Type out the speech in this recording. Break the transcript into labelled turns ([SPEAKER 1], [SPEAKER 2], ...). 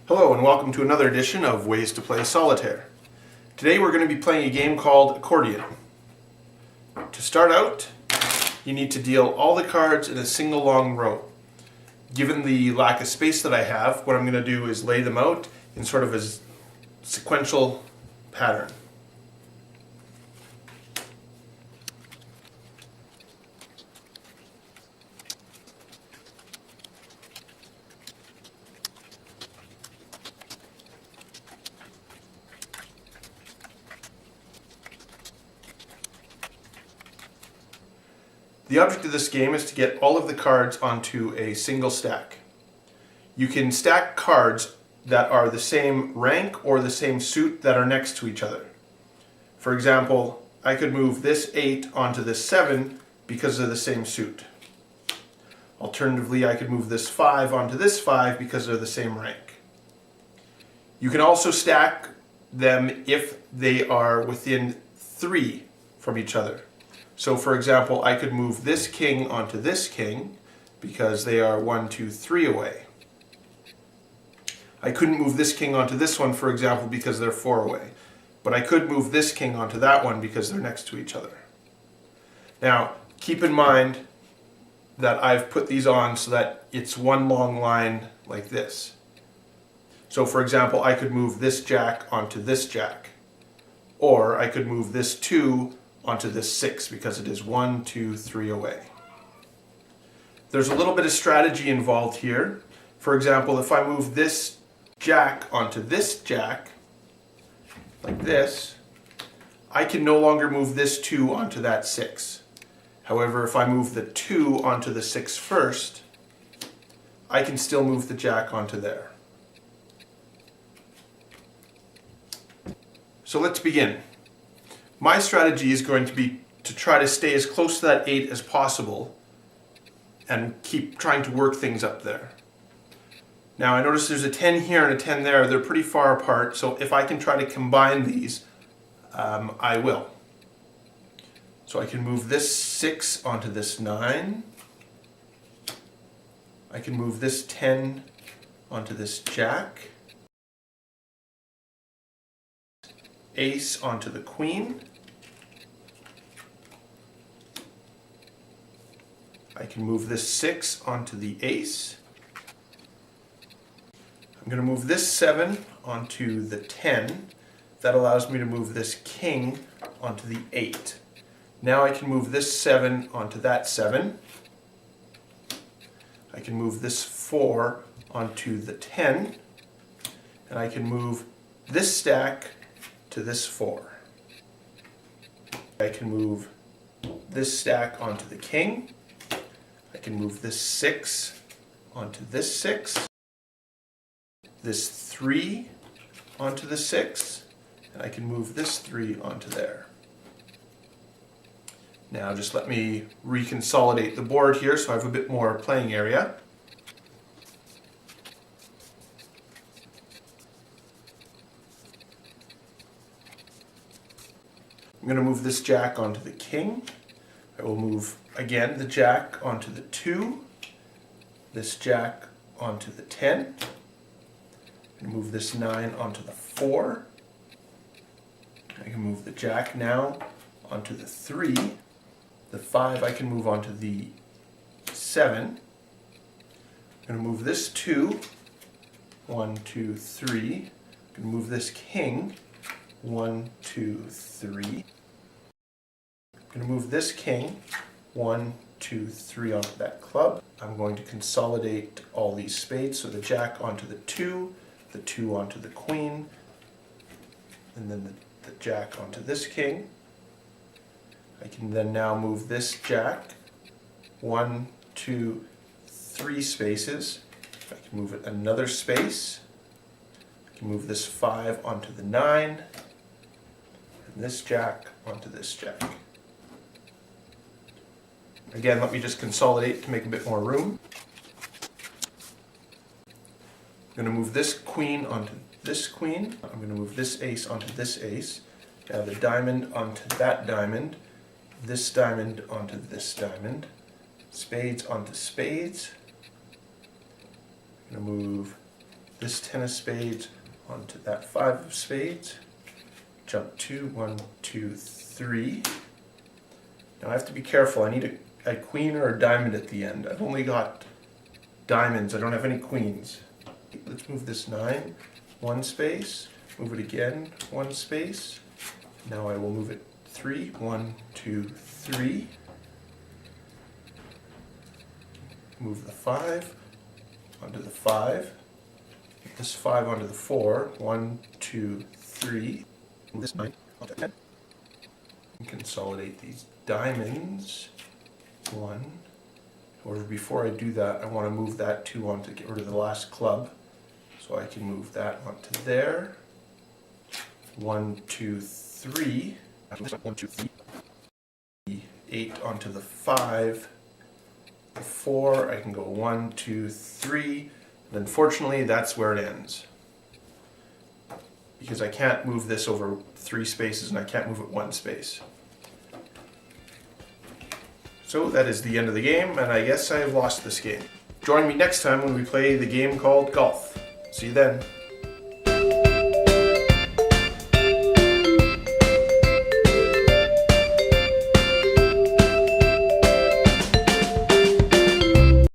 [SPEAKER 1] Hello and welcome to another edition of Ways to Play Solitaire. Today we're going to be playing a game called Accordion. To start out, you need to deal all the cards in a single long row. Given the lack of space that I have, what I'm going to do is lay them out in sort of a sequential pattern. The object of this game is to get all of the cards onto a single stack. You can stack cards that are the same rank or the same suit that are next to each other. For example, I could move this 8 onto this 7 because they're the same suit. Alternatively, I could move this 5 onto this 5 because they're the same rank. You can also stack them if they are within 3 from each other. So for example, I could move this king onto this king because they are 1, 2, 3 away. I couldn't move this king onto this one, for example, because they're 4 away. But I could move this king onto that one because they're next to each other. Now, keep in mind that I've put these on so that it's one long line like this. So for example, I could move this jack onto this jack. Or I could move this 2 onto this 6 because it is 1, 2, 3 away. There's a little bit of strategy involved here. For example, if I move this jack onto this jack, like this, I can no longer move this 2 onto that 6. However, if I move the 2 onto the 6 first, I can still move the jack onto there. So let's begin. My strategy is going to be to try to stay as close to that 8 as possible and keep trying to work things up there. Now I notice there's a 10 here and a 10 there. They're pretty far apart, so if I can try to combine these, I will. So I can move this 6 onto this 9. I can move this 10 onto this jack. Ace onto the queen. I can move this 6 onto the ace. I'm going to move this 7 onto the 10. That allows me to move this king onto the 8. Now I can move this 7 onto that 7. I can move this 4 onto the 10. And I can move this stack to this 4. I can move this stack onto the king. I can move this 6 onto this 6. This 3 onto the 6. And I can move this 3 onto there. Now just let me reconsolidate the board here so I have a bit more playing area. I'm going to move this jack onto the king. I will move, again, the jack onto the 2, this jack onto the 10. I'm going to move this 9 onto the 4. I can move the jack now onto the 3. The 5 I can move onto the 7. I'm going to move this 2. 1, 2, 3. I'm going to move this king. 1, 2, 3. I'm going to move this king 1, 2, 3 onto that club. I'm going to consolidate all these spades, so the jack onto the 2 onto the queen, and then the jack onto this king. I can then now move this jack 1, 2, 3 spaces. I can move it another space. I can move this 5 onto the 9, and this jack onto this jack. Again, let me just consolidate to make a bit more room. I'm going to move this queen onto this queen. I'm going to move this ace onto this ace. Now the diamond onto that diamond. This diamond onto this diamond. Spades onto spades. I'm going to move this 10 of spades onto that 5 of spades. Jump 2, 1, 2, 3. Now I have to be careful. I need a queen or a diamond at the end. I've only got diamonds. I don't have any queens. Let's move this 9, 1 space. Move it again, 1 space. Now I will move it 3, 1, 2, 3. Move the 5 onto the 5. This 5 onto the 4. 1, 2, 3. Move this 9 onto 10. And consolidate these diamonds. 1. However, before I do that, I want to move that 2 on to get rid of the last club. So I can move that onto there. 1, 2, 3. 1, 2, 3. 8 onto the 5. The 4, I can go 1, 2, 3. And unfortunately, that's where it ends. Because I can't move this over 3 spaces and I can't move it 1 space. So that is the end of the game, and I guess I have lost this game. Join me next time when we play the game called Golf. See you then.